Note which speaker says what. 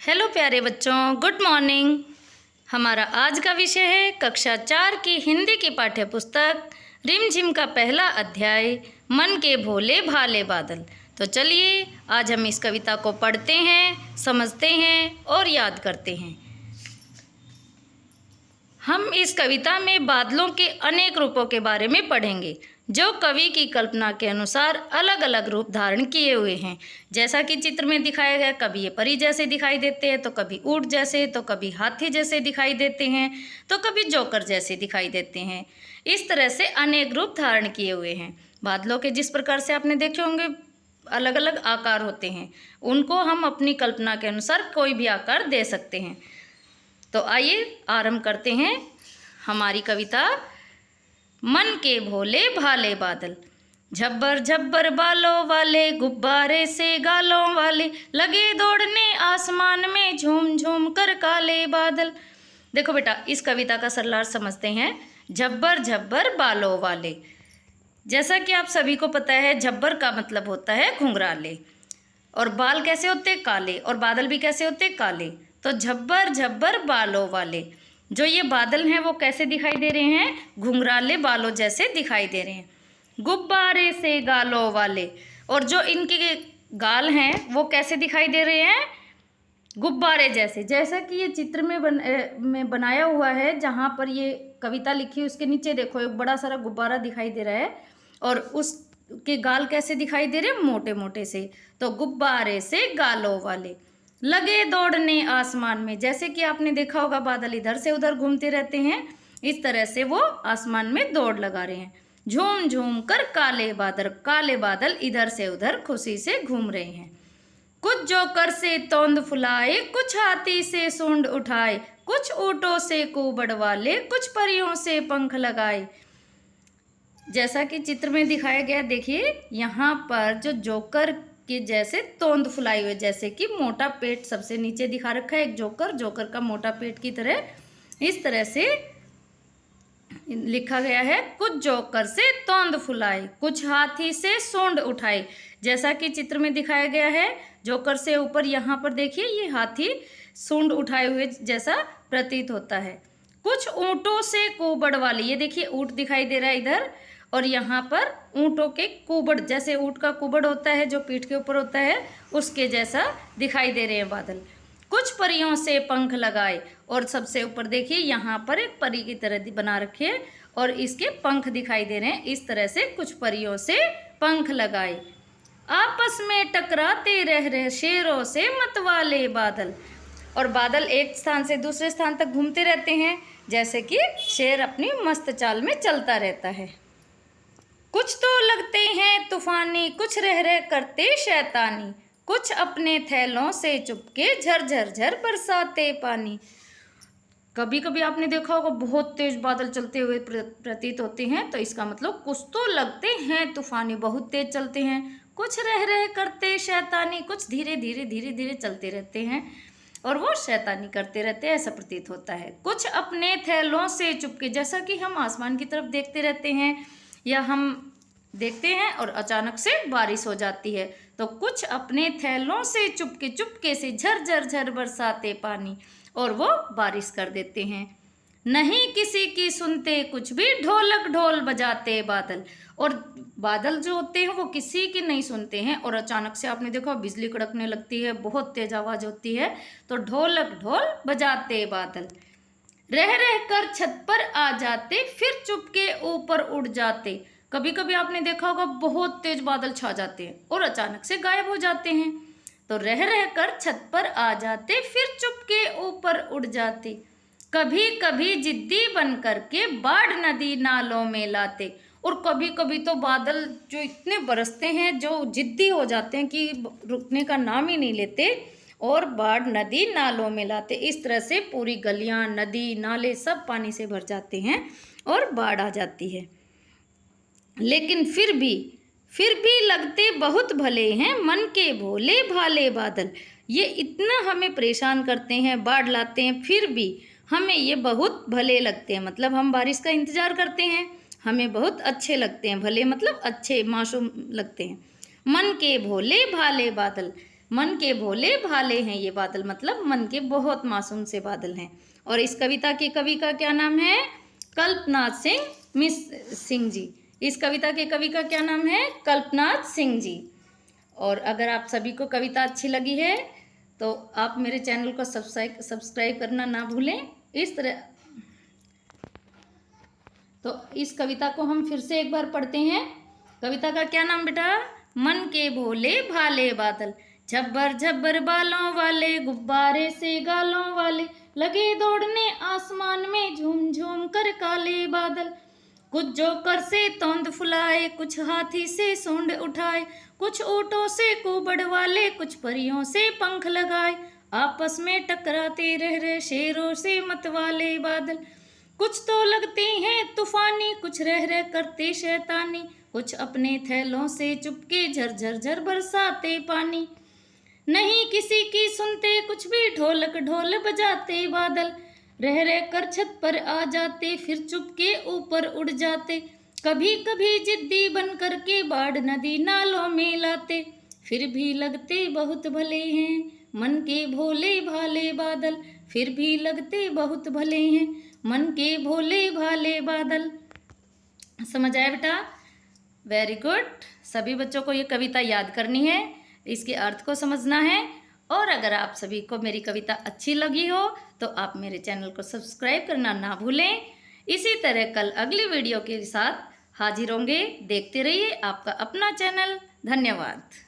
Speaker 1: Hello प्यारे बच्चों, good morning. हमारा आज का विषय है कक्षा 4 की हिंदी की पाठ्य पुस्तक रिमझिम का पहला अध्याय मन के भोले भाले बादल। तो चलिए आज हम इस कविता को पढ़ते हैं, समझते हैं और याद करते हैं। हम इस कविता में बादलों के अनेक रूपों के बारे में पढ़ेंगे जो कवि की कल्पना के अनुसार अलग अलग रूप धारण किए हुए हैं। जैसा कि चित्र में दिखाया गया, कभी ये परी जैसे दिखाई देते हैं, तो कभी ऊंट जैसे, तो कभी हाथी जैसे दिखाई देते हैं, तो कभी जोकर जैसे दिखाई देते हैं। इस तरह से अनेक रूप धारण किए हुए हैं। बादलों के जिस प्रकार से आपने देखे होंगे अलग अलग आकार होते हैं, उनको हम अपनी कल्पना के अनुसार कोई भी आकार दे सकते हैं। तो आइए आरंभ करते हैं हमारी कविता। मन के भोले भाले बादल। झब्बर झब्बर बालों वाले, गुब्बारे से गालों वाले, लगे दौड़ने आसमान में झूम झूम कर काले बादल। देखो बेटा, इस कविता का सरलार्थ समझते हैं। झब्बर झब्बर बालों वाले, जैसा कि आप सभी को पता है, झब्बर का मतलब होता है घुंघराले, और बाल कैसे होते हैं? काले, और बादल भी कैसे होते हैं? काले। तो झब्बर झब्बर बालों वाले, जो ये बादल हैं वो कैसे दिखाई दे रहे हैं? घुंघराले बालों जैसे दिखाई दे रहे हैं। गुब्बारे से गालों वाले, और जो इनके गाल हैं वो कैसे दिखाई दे रहे हैं? गुब्बारे जैसे। जैसा कि ये चित्र में बनाया हुआ है, जहाँ पर ये कविता लिखी है उसके नीचे देखो एक बड़ा सारा गुब्बारा दिखाई दे रहा है, और उसके गाल कैसे दिखाई दे रहे हैं? मोटे मोटे से। तो गुब्बारे से गालों वाले, लगे दौड़ने आसमान में, जैसे कि आपने देखा होगा बादल इधर से उधर घूमते रहते हैं, इस तरह से वो आसमान में दौड़ लगा रहे हैं। झूम झूम कर काले बादल, काले बादल इधर से उधर खुशी से घूम रहे हैं। कुछ जोकर से तोंद फुलाए, कुछ हाथी से सूंड उठाए, कुछ ऊँटों से कुबड़ वाले, कुछ परियों से पंख लगाए। जैसा कि चित्र में दिखाया गया, देखिए यहाँ पर जो जोकर के जैसे तोंद फुलाई हुए, जैसे कि मोटा पेट सबसे नीचे दिखा रखा है एक जोकर का मोटा पेट की तरह, इस तरह से लिखा गया है। कुछ जोकर से तोंद फुलाए, कुछ हाथी से सूंड उठाए, जैसा कि चित्र में दिखाया गया है। जोकर से ऊपर यहाँ पर देखिए ये हाथी सूंड उठाए हुए जैसा प्रतीत होता है। कुछ ऊँटों से कुबड़ वाले, ये देखिए ऊँट दिखाई दे रहा है इधर, और यहाँ पर ऊँटों के कुबड़, जैसे ऊँट का कुबड़ होता है जो पीठ के ऊपर होता है, उसके जैसा दिखाई दे रहे हैं बादल। कुछ परियों से पंख लगाए, और सबसे ऊपर देखिए यहाँ पर एक परी की तरह बना रखे हैं और इसके पंख दिखाई दे रहे हैं। इस तरह से कुछ परियों से पंख लगाए। आपस में टकराते रह रहे शेरों से मतवाले बादल, और बादल एक स्थान से दूसरे स्थान तक घूमते रहते हैं, जैसे कि शेर अपनी मस्त चाल में चलता रहता है। कुछ तो लगते हैं तूफानी, कुछ रह रह करते शैतानी, कुछ अपने थैलों से चुपके झरझर झर बरसाते पानी। कभी कभी आपने देखा होगा बहुत तेज बादल चलते हुए प्रतीत होते हैं, तो इसका मतलब कुछ तो लगते हैं तूफानी, बहुत तेज चलते हैं। कुछ रह रह करते शैतानी, कुछ धीरे धीरे धीरे धीरे चलते रहते हैं और वो शैतानी करते रहते हैं, ऐसा प्रतीत होता है। कुछ अपने थैलों से चुपके, जैसा कि हम आसमान की तरफ देखते रहते हैं या हम देखते हैं और अचानक से बारिश हो जाती है, तो कुछ अपने थैलों से चुपके चुपके से झरझर झर बरसाते पानी, और वो बारिश कर देते हैं। नहीं किसी की सुनते कुछ भी, ढोलक ढोल बजाते बादल, और बादल जो होते हैं वो किसी की नहीं सुनते हैं, और अचानक से आपने देखा बिजली कड़कने लगती है, बहुत तेज आवाज़ होती है, तो ढोलक ढोल बजाते बादल। रह रह कर छत पर आ जाते, फिर चुपके ऊपर उड़ जाते। कभी कभी आपने देखा होगा बहुत तेज बादल छा जाते हैं और अचानक से गायब हो जाते हैं, तो रह रह कर छत पर आ जाते, फिर चुपके ऊपर उड़ जाते। कभी कभी जिद्दी बन करके बाढ़ नदी नालों में लाते, और कभी कभी तो बादल जो इतने बरसते हैं, जो जिद्दी हो जाते हैं कि रुकने का नाम ही नहीं लेते, और बाढ़ नदी नालों में लाते। इस तरह से पूरी गलियां, नदी, नाले सब पानी से भर जाते हैं और बाढ़ आ जाती है। लेकिन फिर भी लगते बहुत भले हैं मन के भोले भाले बादल। ये इतना हमें परेशान करते हैं, बाढ़ लाते हैं, फिर भी हमें ये बहुत भले लगते हैं। मतलब हम बारिश का इंतज़ार करते हैं, हमें बहुत अच्छे लगते हैं। भले मतलब अच्छे, मासूम लगते हैं। मन के भोले भाले बादल, मन के भोले भाले हैं ये बादल, मतलब मन के बहुत मासूम से बादल हैं। और इस कविता के कवि का क्या नाम है? कल्पनाथ सिंह जी। इस कविता के कवि का क्या नाम है? कल्पनाथ सिंह जी। और अगर आप सभी को कविता अच्छी लगी है तो आप मेरे चैनल को सब्सक्राइब करना ना भूलें। इस तरह तो इस कविता को हम फिर से एक बार पढ़ते हैं। कविता का क्या नाम बेटा? मन के भोले भाले बादल, झब्बर झब्बर बालों वाले, गुब्बारे से गालों वाले, लगे दौड़ने आसमान में झूम झूम कर काले बादल। कुछ जोकर से तोंद फुलाए, कुछ हाथी से सूंड उठाए, कुछ ऊँटों से कुबड़ वाले, कुछ परियों से पंख लगाए, आपस में टकराते रह रहे शेरों से मतवाले बादल। कुछ तो लगते हैं तूफानी, कुछ रह रह करते शैतानी, कुछ अपने थैलों से चुपके झरझर झर बरसाते पानी। नहीं किसी की सुनते कुछ भी, ढोलक ढोल बजाते बादल, रह रह कर छत पर आ जाते, फिर चुपके ऊपर उड़ जाते। कभी कभी जिद्दी बन करके बाढ़ नदी नालों में लाते, फिर भी लगते बहुत भले हैं मन के भोले भाले बादल, फिर भी लगते बहुत भले हैं मन के भोले भाले बादल। समझ आया बेटा? Very good. सभी बच्चों को ये कविता याद करनी है, इसके अर्थ को समझना है। और अगर आप सभी को मेरी कविता अच्छी लगी हो तो आप मेरे चैनल को सब्सक्राइब करना ना भूलें। इसी तरह कल अगली वीडियो के साथ हाजिर होंगे। देखते रहिए आपका अपना चैनल। धन्यवाद।